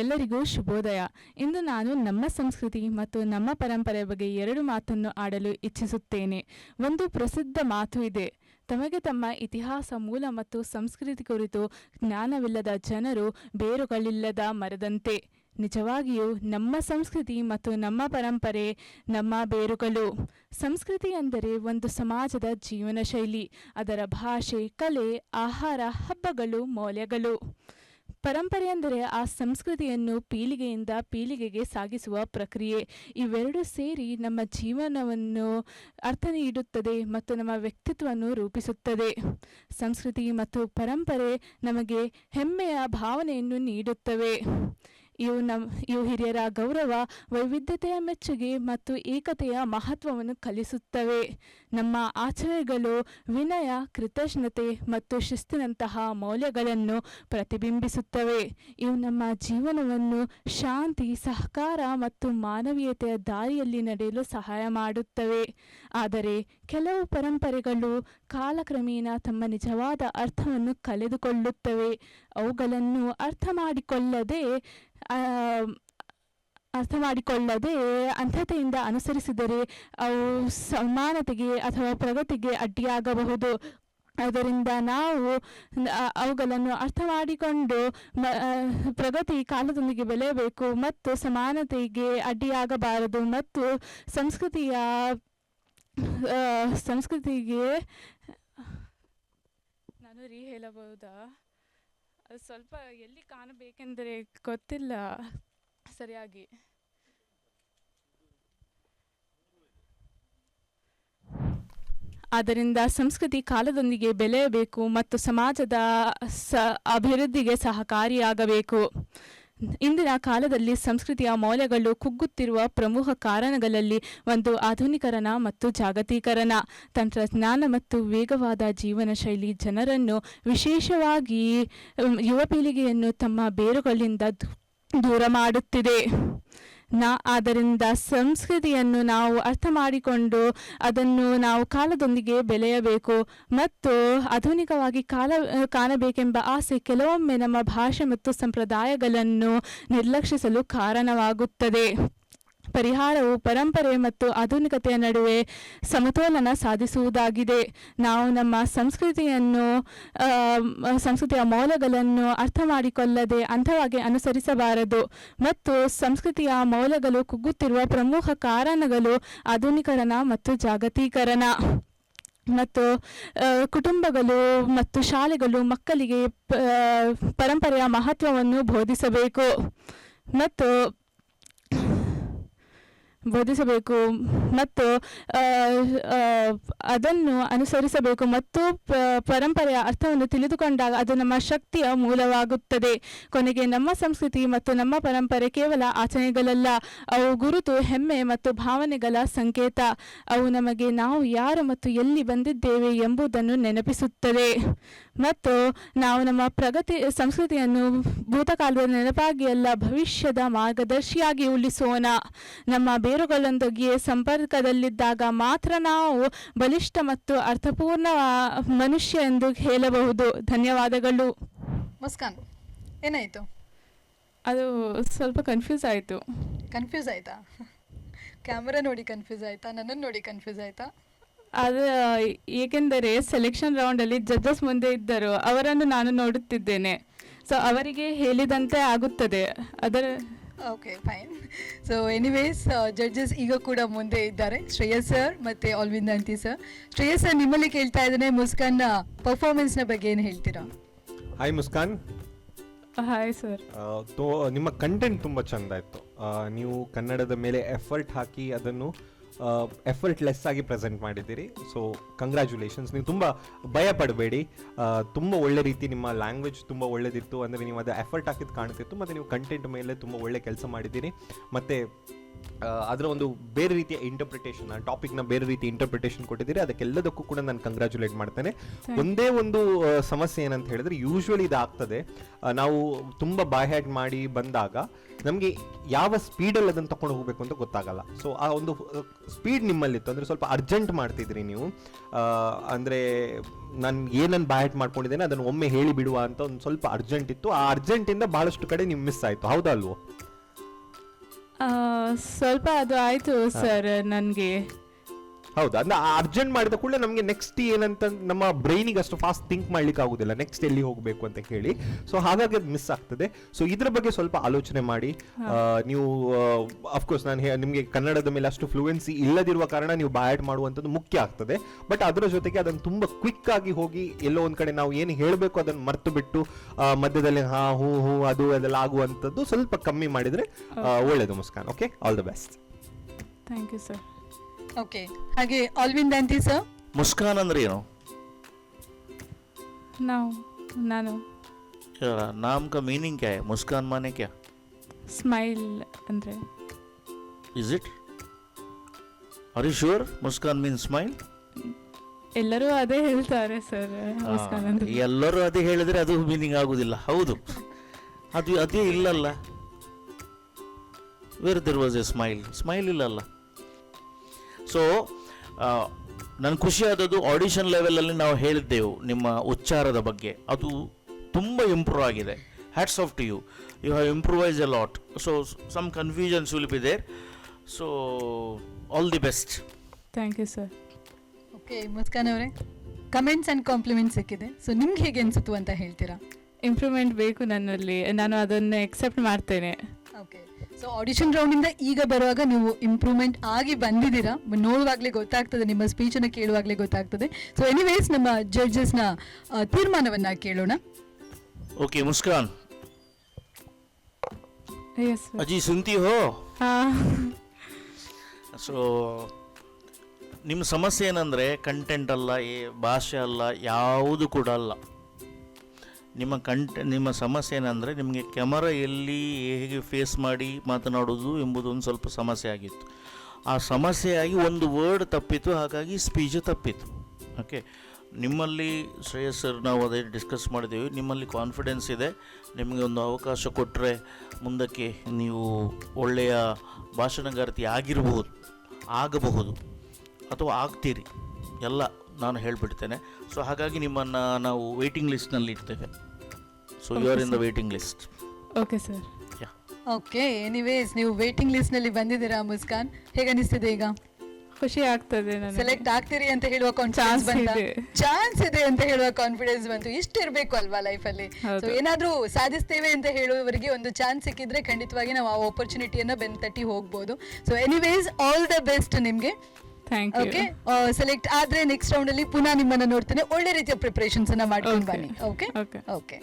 ಎಲ್ಲರಿಗೂ ಶುಭೋದಯ. ಇಂದು ನಾನು ನಮ್ಮ ಸಂಸ್ಕೃತಿ ಮತ್ತು ನಮ್ಮ ಪರಂಪರೆಯ ಬಗ್ಗೆ 2 ಮಾತನ್ನು ಆಡಲು ಇಚ್ಛಿಸುತ್ತೇನೆ. ಒಂದು ಪ್ರಸಿದ್ಧ ಮಾತು ಇದೆ, ತಮಗೆ ತಮ್ಮ ಇತಿಹಾಸ, ಮೂಲ ಮತ್ತು ಸಂಸ್ಕೃತಿ ಕುರಿತು ಜ್ಞಾನವಿಲ್ಲದ ಜನರು ಬೇರುಗಳಿಲ್ಲದ ಮರದಂತೆ. ನಿಜವಾಗಿಯೂ ನಮ್ಮ ಸಂಸ್ಕೃತಿ ಮತ್ತು ನಮ್ಮ ಪರಂಪರೆ ನಮ್ಮ ಬೇರುಗಳು. ಸಂಸ್ಕೃತಿ ಎಂದರೆ ಒಂದು ಸಮಾಜದ ಜೀವನ ಶೈಲಿ, ಅದರ ಭಾಷೆ, ಕಲೆ, ಆಹಾರ, ಹಬ್ಬಗಳು, ಮೌಲ್ಯಗಳು. ಪರಂಪರೆ ಎಂದರೆ ಆ ಸಂಸ್ಕೃತಿಯನ್ನು ಪೀಳಿಗೆಯಿಂದ ಪೀಳಿಗೆಗೆ ಸಾಗಿಸುವ ಪ್ರಕ್ರಿಯೆ. ಇವೆರಡೂ ಸೇರಿ ನಮ್ಮ ಜೀವನವನ್ನು ಅರ್ಥ ನೀಡುತ್ತದೆ ಮತ್ತು ನಮ್ಮ ವ್ಯಕ್ತಿತ್ವವನ್ನು ರೂಪಿಸುತ್ತದೆ. ಸಂಸ್ಕೃತಿ ಮತ್ತು ಪರಂಪರೆ ನಮಗೆ ಹೆಮ್ಮೆಯ ಭಾವನೆಯನ್ನು ನೀಡುತ್ತವೆ. ಇವು ಹಿರಿಯರ ಗೌರವ, ವೈವಿಧ್ಯತೆಯ ಮೆಚ್ಚುಗೆ ಮತ್ತು ಏಕತೆಯ ಮಹತ್ವವನ್ನು ಕಲಿಸುತ್ತವೆ. ನಮ್ಮ ಆಚರಣೆಗಳು ವಿನಯ, ಕೃತಜ್ಞತೆ ಮತ್ತು ಶಿಸ್ತಿನಂತಹ ಮೌಲ್ಯಗಳನ್ನು ಪ್ರತಿಬಿಂಬಿಸುತ್ತವೆ. ಇವು ನಮ್ಮ ಜೀವನವನ್ನು ಶಾಂತಿ, ಸಹಕಾರ ಮತ್ತು ಮಾನವೀಯತೆಯ ದಾರಿಯಲ್ಲಿ ನಡೆಯಲು ಸಹಾಯ ಮಾಡುತ್ತವೆ. ಆದರೆ ಕೆಲವು ಪರಂಪರೆಗಳು ಕಾಲಕ್ರಮೇಣ ತಮ್ಮ ನಿಜವಾದ ಅರ್ಥವನ್ನು ಕಳೆದುಕೊಳ್ಳುತ್ತವೆ. ಅವುಗಳನ್ನು ಅರ್ಥ ಮಾಡಿಕೊಳ್ಳದೆ ಅಂಧತೆಯಿಂದ ಅನುಸರಿಸಿದರೆ ಅವು ಸಮಾನತೆಗೆ ಅಥವಾ ಪ್ರಗತಿಗೆ ಅಡ್ಡಿಯಾಗಬಹುದು. ಅದರಿಂದ ನಾವು ಅವುಗಳನ್ನು ಅರ್ಥ ಮಾಡಿಕೊಂಡು ಪ್ರಗತಿ ಕಾಲದೊಂದಿಗೆ ಬೆಳೆಯಬೇಕು ಮತ್ತು ಸಮಾನತೆಗೆ ಅಡ್ಡಿಯಾಗಬಾರದು. ಮತ್ತು ಸಂಸ್ಕೃತಿಗೆ ನಾನು ಹೇಳಬಹುದಾ? ಅದು ಸ್ವಲ್ಪ ಎಲ್ಲಿ ಕಾಣಬೇಕೆಂದರೆ ಗೊತ್ತಿಲ್ಲ ಸರಿಯಾಗಿ. ಆದ್ದರಿಂದ ಸಂಸ್ಕೃತಿ ಕಾಲದೊಂದಿಗೆ ಬೆಳೆಯಬೇಕು ಮತ್ತು ಸಮಾಜದ ಅಭಿವೃದ್ಧಿಗೆ ಸಹಕಾರಿಯಾಗಬೇಕು. ಇಂದಿನ ಕಾಲದಲ್ಲಿ ಸಂಸ್ಕೃತಿಯ ಮೌಲ್ಯಗಳು ಕುಗ್ಗುತ್ತಿರುವ ಪ್ರಮುಖ ಕಾರಣಗಳಲ್ಲಿ ಒಂದು ಆಧುನೀಕರಣ ಮತ್ತು ಜಾಗತೀಕರಣ. ತಂತ್ರಜ್ಞಾನ ಮತ್ತು ವೇಗವಾದ ಜೀವನ ಶೈಲಿ ಜನರನ್ನು, ವಿಶೇಷವಾಗಿ ಯುವ ಪೀಳಿಗೆಯನ್ನು ತಮ್ಮ ಬೇರುಗಳಿಂದ ದೂರ ಮಾಡುತ್ತಿದೆ. ಆದ್ದರಿಂದ ಸಂಸ್ಕೃತಿಯನ್ನು ನಾವು ಅರ್ಥ ಮಾಡಿಕೊಂಡು ಅದನ್ನು ನಾವು ಕಾಲದೊಂದಿಗೆ ಬೆಳೆಯಬೇಕು. ಮತ್ತು ಆಧುನಿಕವಾಗಿ ಕಾಣಬೇಕೆಂಬ ಆಸೆ ಕೆಲವೊಮ್ಮೆ ನಮ್ಮ ಭಾಷೆ ಮತ್ತು ಸಂಪ್ರದಾಯಗಳನ್ನು ನಿರ್ಲಕ್ಷಿಸಲು ಕಾರಣವಾಗುತ್ತದೆ. ಪರಿಹಾರವು ಪರಂಪರೆ ಮತ್ತು ಆಧುನಿಕತೆಯ ನಡುವೆ ಸಮತೋಲನ ಸಾಧಿಸುವುದಾಗಿದೆ. ನಾವು ನಮ್ಮ ಸಂಸ್ಕೃತಿಯ ಮೌಲ್ಯಗಳನ್ನು ಅರ್ಥ ಮಾಡಿಕೊಳ್ಳದೆ ಅಂಥವಾಗಿ ಅನುಸರಿಸಬಾರದು. ಮತ್ತು ಸಂಸ್ಕೃತಿಯ ಮೌಲ್ಯಗಳು ಕುಗ್ಗುತ್ತಿರುವ ಪ್ರಮುಖ ಕಾರಣಗಳು ಆಧುನೀಕರಣ ಮತ್ತು ಜಾಗತೀಕರಣ. ಮತ್ತು ಕುಟುಂಬಗಳು ಮತ್ತು ಶಾಲೆಗಳು ಮಕ್ಕಳಿಗೆ ಪರಂಪರೆಯ ಮಹತ್ವವನ್ನು ಬೋಧಿಸಬೇಕು ಮತ್ತು ಅದನ್ನು ಅನುಸರಿಸಬೇಕು. ಮತ್ತು ಪರಂಪರೆಯ ಅರ್ಥವನ್ನು ತಿಳಿದುಕೊಂಡಾಗ ಅದು ನಮ್ಮ ಶಕ್ತಿಯ ಮೂಲವಾಗುತ್ತದೆ. ಕೊನೆಗೆ ನಮ್ಮ ಸಂಸ್ಕೃತಿ ಮತ್ತು ನಮ್ಮ ಪರಂಪರೆ ಕೇವಲ ಆಚರಣೆಗಳಲ್ಲ, ಅವು ಗುರುತು, ಹೆಮ್ಮೆ ಮತ್ತು ಭಾವನೆಗಳ ಸಂಕೇತ. ಅವು ನಮಗೆ ನಾವು ಯಾರು ಮತ್ತು ಎಲ್ಲಿ ಬಂದಿದ್ದೇವೆ ಎಂಬುದನ್ನು ನೆನಪಿಸುತ್ತದೆ. ಮತ್ತು ನಾವು ನಮ್ಮ ಸಂಸ್ಕೃತಿಯನ್ನು ಭೂತಕಾಲದ ನೆನಪಾಗಿ ಅಲ್ಲ, ಭವಿಷ್ಯದ ಮಾರ್ಗದರ್ಶಿಯಾಗಿ ಉಳಿಸೋಣ. ನಮ್ಮ ಬೇರುಗಳೊಂದಿಗೆ ಸಂಪರ್ಕದಲ್ಲಿದ್ದಾಗ ಮಾತ್ರ ನಾವು ಬಲಿಷ್ಠ ಮತ್ತು ಅರ್ಥಪೂರ್ಣ ಮನುಷ್ಯ ಎಂದು ಹೇಳಬಹುದು. ಧನ್ಯವಾದಗಳು. ಮುಸ್ಕಾನ್, ಏನಾಯಿತು? ಅದು ಸ್ವಲ್ಪ ಕನ್ಫ್ಯೂಸ್ ಆಯಿತು. ಕನ್ಫ್ಯೂಸ್ ಆಯಿತಾ? ಕ್ಯಾಮರಾ ನೋಡಿ ಕನ್ಫ್ಯೂಸ್ ಆಯಿತಾ? ನನ್ನನ್ನು ನೋಡಿ ಕನ್ಫ್ಯೂಸ್ ಆಯಿತಾ? ಅದು ಏಕೆಂದರೆ ಸೆಲೆಕ್ಷನ್ ರೌಂಡಲ್ಲಿ ಜಡ್ಜಸ್ ಮುಂದೆ ಇದ್ದರು, ಅವರನ್ನು ನಾನು ನೋಡುತ್ತಿದ್ದೇನೆ. ಸೊ ಅವರಿಗೆ ಹೇಳಿದಂತೆ ಆಗುತ್ತದೆ. Okay, fine. So anyways, judges ಈಗ ಕೂಡ ಮುಂದೆ ಇದ್ದಾರೆ, ಶ್ರೇಯಸ್ ಸರ್ ಮತ್ತು ಅಲ್ವಿಂದಂತಿ ಸರ್. ಶ್ರೇಯಸ್ ಸರ್, ನಿಮ್ಮಲ್ಲಿ ಕೇಳ್ತಾ ಇದ್ದೇನೆ, ಮುಸ್ಕಾನ್ನ ಪರ್ಫಾರ್ಮೆನ್ಸ್ನ ಬಗ್ಗೆ ಏನು ಹೇಳ್ತೀರಾ? ಹಾಯ್ ಮುಸ್ಕಾನ್. Hi sir. ನಿಮ್ಮ ಕಂಟೆಂಟ್ ತುಂಬ ಚೆಂದ ಇತ್ತು. ನೀವು ಕನ್ನಡದ ಮೇಲೆ ಎಫರ್ಟ್ ಹಾಕಿ ಅದನ್ನು ಎಫರ್ಟ್ಲೆಸ್ ಆಗಿ ಪ್ರೆಸೆಂಟ್ ಮಾಡಿದ್ದೀರಿ. So congratulations. ನೀವು ತುಂಬ ಭಯ ಪಡಬೇಡಿ, ತುಂಬ ಒಳ್ಳೆ ರೀತಿ ನಿಮ್ಮ ಲ್ಯಾಂಗ್ವೇಜ್ ತುಂಬ ಒಳ್ಳೆದಿತ್ತು. ಅಂದರೆ ನೀವು ಅದು ಎಫರ್ಟ್ ಹಾಕಿದ್ದು ಕಾಣ್ತಿತ್ತು, ಮತ್ತು ನೀವು ಕಂಟೆಂಟ್ ಮೇಲೆ ತುಂಬ ಒಳ್ಳೆ ಕೆಲಸ ಮಾಡಿದ್ದೀರಿ. ಮತ್ತು ಅದರ ಒಂದು ಬೇರೆ ರೀತಿಯ ಇಂಟರ್ಪ್ರಿಟೇಷನ್, ಆ ಟಾಪಿಕ್ನ ಬೇರೆ ರೀತಿ ಇಂಟರ್ಪ್ರಿಟೇಷನ್ ಕೊಟ್ಟಿದ್ದೀರಿ. ಅದಕ್ಕೆಲ್ಲದಕ್ಕೂ ಕೂಡ ನಾನು ಕಂಗ್ರ್ಯಾಚುಲೇಟ್ ಮಾಡ್ತೇನೆ. ಒಂದೇ ಒಂದು ಸಮಸ್ಯೆ ಏನಂತ ಹೇಳಿದ್ರೆ, ಯೂಶ್ವಲಿ ಇದಾಗ್ತದೆ, ನಾವು ತುಂಬ ಬಾಯ್ ಹ್ಯಾಟ್ ಮಾಡಿ ಬಂದಾಗ ನಮಗೆ ಯಾವ ಸ್ಪೀಡಲ್ಲಿ ಅದನ್ನು ತಗೊಂಡು ಹೋಗಬೇಕು ಅಂತ ಗೊತ್ತಾಗಲ್ಲ. ಸೊ ಆ ಒಂದು ಸ್ಪೀಡ್ ನಿಮ್ಮಲ್ಲಿತ್ತು ಅಂದರೆ ಸ್ವಲ್ಪ ಅರ್ಜೆಂಟ್ ಮಾಡ್ತಿದ್ರಿ ನೀವು. ಅಂದರೆ ನಾನು ಏನನ್ನು ಬಾಯ್ ಹ್ಯಾಟ್ ಮಾಡ್ಕೊಂಡಿದ್ದೇನೆ ಅದನ್ನು ಒಮ್ಮೆ ಹೇಳಿ ಬಿಡುವ ಅಂತ ಒಂದು ಸ್ವಲ್ಪ ಅರ್ಜೆಂಟ್ ಇತ್ತು. ಆ ಅರ್ಜೆಂಟಿಂದ ಭಾಳಷ್ಟು ಕಡೆ ನೀವು ಮಿಸ್ ಆಯಿತು, ಹೌದಾ ಅಲ್ವೋ? ಸ್ವಲ್ಪ ಅದು ಆಯಿತು ಸರ್ ನನಗೆ. ಹೌದಾ? ಅಂದ್ರೆ ಅರ್ಜೆಂಟ್ ಮಾಡಿದ ಕೂಡಲೇ ನಮಗೆ ನೆಕ್ಸ್ಟ್ ಏನಂತ ನಮ್ಮ ಬ್ರೈನಿಗೆ ಅಷ್ಟು ಫಾಸ್ಟ್ ಥಿಂಕ್ ಮಾಡ್ಲಿಕ್ಕೆ ಆಗುದಿಲ್ಲ, ನೆಕ್ಸ್ಟ್ ಎಲ್ಲಿ ಹೋಗಬೇಕು ಅಂತ ಹೇಳಿ. ಸೊ ಹಾಗಾಗಿ ಅದು ಮಿಸ್ ಆಗ್ತದೆ. ಸೊ ಇದ್ರ ಬಗ್ಗೆ ಸ್ವಲ್ಪ ಆಲೋಚನೆ ಮಾಡಿ. ನೀವು ಅಫ್ಕೋರ್ಸ್ ನಾನು ನಿಮಗೆ ಕನ್ನಡದ ಮೇಲೆ ಅಷ್ಟು ಫ್ಲೂಯೆನ್ಸಿ ಇಲ್ಲದಿರುವ ಕಾರಣ ನೀವು ಬಾಯ್ ಮಾಡುವಂಥದ್ದು ಮುಖ್ಯ ಆಗ್ತದೆ. ಬಟ್ ಅದರ ಜೊತೆಗೆ ಅದನ್ನು ತುಂಬ ಕ್ವಿಕ್ ಆಗಿ ಹೋಗಿ ಎಲ್ಲೋ ಒಂದು ಕಡೆ ನಾವು ಏನು ಹೇಳಬೇಕು ಅದನ್ನು ಮರ್ತು ಬಿಟ್ಟು ಮಧ್ಯದಲ್ಲಿ ಹಾ ಹೂ ಹೂ ಅದು ಅದೆಲ್ಲ ಆಗುವಂಥದ್ದು ಸ್ವಲ್ಪ ಕಮ್ಮಿ ಮಾಡಿದರೆ ಒಳ್ಳೇದು. Muskan, okay, all the best. Thank you sir. Okay, ಹಾಗೆ ಆಲ್ವಿನ್ ದಂತಿ ಸರ್. ಮುಸ್ಕಾನ್ ಅಂದ್ರೆ ಏನು? ನಾನು नाम का मीनिंग क्या है? मुस्कान माने क्या? ಸ್ಮೈಲ್ ಅಂದರೆ. Is it? Are you sure? Muskan means smile? ಎಲ್ಲರೂ ಅದೇ ಹೇಳ್ತಾರೆ ಸರ್. ಮುಸ್ಕಾನ್ ಅಂದ್ರೆ ಎಲ್ಲರೂ ಅದೇ ಹೇಳಿದ್ರೆ ಅದು ಮೀನಿಂಗ್ ಆಗುದಿಲ್ಲ. ಹೌದು, ಅದು ಅದೇ ಇಲ್ಲಲ್ಲ. Where there was a smile ಇಲ್ಲಲ್ಲ. ಸೊ ನನಗೆ ಖುಷಿ ಆದದ್ದು ಆಡಿಷನ್ ಲೆವೆಲಲ್ಲಿ ನಾವು ಹೇಳಿದ್ದೆವು ನಿಮ್ಮ ಉಚ್ಚಾರದ ಬಗ್ಗೆ, ಅದು ತುಂಬ ಇಂಪ್ರೂವ್ ಆಗಿದೆ. Hats off to you, you have improvise a lot. So some confusions will be there. So all the best. Thank you sir. Okay Muskan ಅವರೇ, ಕಮೆಂಟ್ಸ್ ಆ್ಯಂಡ್ ಕಾಂಪ್ಲಿಮೆಂಟ್ಸ್ ಸಿಕ್ಕಿದೆ. ಸೊ ನಿಮ್ಗೆ ಹೇಗೆ ಅನಿಸಿತು ಅಂತ ಹೇಳ್ತೀರಾ? ಇಂಪ್ರೂವ್ಮೆಂಟ್ ಬೇಕು ನನ್ನಲ್ಲಿ, ನಾನು ಅದನ್ನು ಎಕ್ಸೆಪ್ಟ್ ಮಾಡ್ತೇನೆ. ಓಕೆ, ಸೊ ಆಡಿಷನ್ ರೌಂಡಿಂದ ಈಗ ಬರುವಾಗ ನೀವು ಇಂಪ್ರೂವ್ಮೆಂಟ್ ಆಗಿ ಬಂದಿದ್ದೀರಾ, ನೋಡುವಾಗಲೇ ಗೊತ್ತಾಗ್ತದೆ, ನಿಮ್ಮ ಸ್ಪೀಚನ್ನು ಕೇಳುವಾಗಲೇ ಗೊತ್ತಾಗ್ತದೆ. ಸೊ ಎನಿವೇಸ್ ನಮ್ಮ ಜಡ್ಜಸ್ನ ತೀರ್ಮಾನವನ್ನು ಕೇಳೋಣ. Okay Muskan, yes sir. ಅಜ್ಜಿ ಸುಂತಿ ಹೋ? ಹಾಂ. ಸೊ ನಿಮ್ಮ ಸಮಸ್ಯೆ ಏನಂದರೆ ಕಂಟೆಂಟ್ ಅಲ್ಲ, ಭಾಷೆ ಅಲ್ಲ, ಯಾವುದು ಕೂಡ ಅಲ್ಲ. ನಿಮ್ಮ ಸಮಸ್ಯೆ ಏನಂದರೆ ನಿಮಗೆ ಕ್ಯಾಮರಾ ಎಲ್ಲಿ ಹೇಗೆ ಫೇಸ್ ಮಾಡಿ ಮಾತನಾಡೋದು ಎಂಬುದು ಒಂದು ಸ್ವಲ್ಪ ಸಮಸ್ಯೆ ಆಗಿತ್ತು. ಆ ಸಮಸ್ಯೆಯಾಗಿ ಒಂದು ವರ್ಡ್ ತಪ್ಪಿತು, ಹಾಗಾಗಿ ಸ್ಪೀಚು ತಪ್ಪಿತು. ಓಕೆ, ನಿಮ್ಮಲ್ಲಿ ಶ್ರೇಯಸ್ ಸರ್ ನಾವು ಅದೇ ಡಿಸ್ಕಸ್ ಮಾಡಿದ್ದೀವಿ, ನಿಮ್ಮಲ್ಲಿ ಕಾನ್ಫಿಡೆನ್ಸ್ ಇದೆ. ನಿಮಗೆ ಒಂದು ಅವಕಾಶ ಕೊಟ್ಟರೆ ಮುಂದಕ್ಕೆ ನೀವು ಒಳ್ಳೆಯ ಭಾಷಣಗಾರ್ತಿ ಆಗಬಹುದು ಅಥವಾ ಆಗ್ತೀರಿ, ಎಲ್ಲ ನಾನು ಹೇಳಿಬಿಡ್ತೇನೆ. ಸೊ ಹಾಗಾಗಿ ನಿಮ್ಮನ್ನು ನಾವು ವೇಟಿಂಗ್ ಲಿಸ್ಟ್ನಲ್ಲಿ ಇಡ್ತೇವೆ. So you are in the waiting list. Okay sir. Okay, anyways ನೀವು ವೇಟಿಂಗ್ ಲಿಸ್ಟ್ನಲ್ಲಿ ಬಂದಿದ್ದೀರಾ. ಮುಸ್ಕಾನ್, ಹೇಗೆ ಅನಿಸ್ತಿದೆ ಈಗ? ಖುಷಿ ಆಗ್ತದೆ. ನನಗೆ ಸೆಲೆಕ್ಟ್ ಆಗ್ತೀರಿ ಅಂತ ಹೇಳುವ ಕಾನ್ಫಿಡೆನ್ಸ್ ಬಂತು, ಚಾನ್ಸ್ ಇದೆ ಅಂತ ಹೇಳುವ ಕಾನ್ಫಿಡೆನ್ಸ್ ಬಂತು. ಇಷ್ಟು ಇರಬೇಕು ಅಲ್ವಾ ಲೈಫಲ್ಲಿ. ಸೊ ಏನಾದರೂ ಸಾಧಿಸ್ತೇವೆ ಅಂತ ಹೇಳುವವರಿಗೆ ಒಂದು ಚಾನ್ಸ್ ಸಿಕ್ಕಿದ್ರೆ ಖಂಡಿತವಾಗಿ ನಾವು ಆ ಆಪರ್ಚುನಿಟಿಯನ್ನು ಬೆನ್ತಟ್ಟಿ ಹೋಗ್ಬೋದು. So anyways all the best ನಿಮಗೆ. Thank you. ಓಕೆ, ಸೆಲೆಕ್ಟ್ ಆದ್ರೆ ನೆಕ್ಸ್ಟ್ ರೌಂಡ್ ಅಲ್ಲಿ ಪುನಃ ನಿಮ್ಮನ್ನ ನೋಡ್ತೇನೆ. ಒಳ್ಳೆ ರೀತಿಯ ಪ್ರಿಪರೇಷನ್ಸ್ ಅನ್ನ ಮಾಡ್ಕೊಂಡು ಬನ್ನಿ. Okay okay. ಓಕೆ.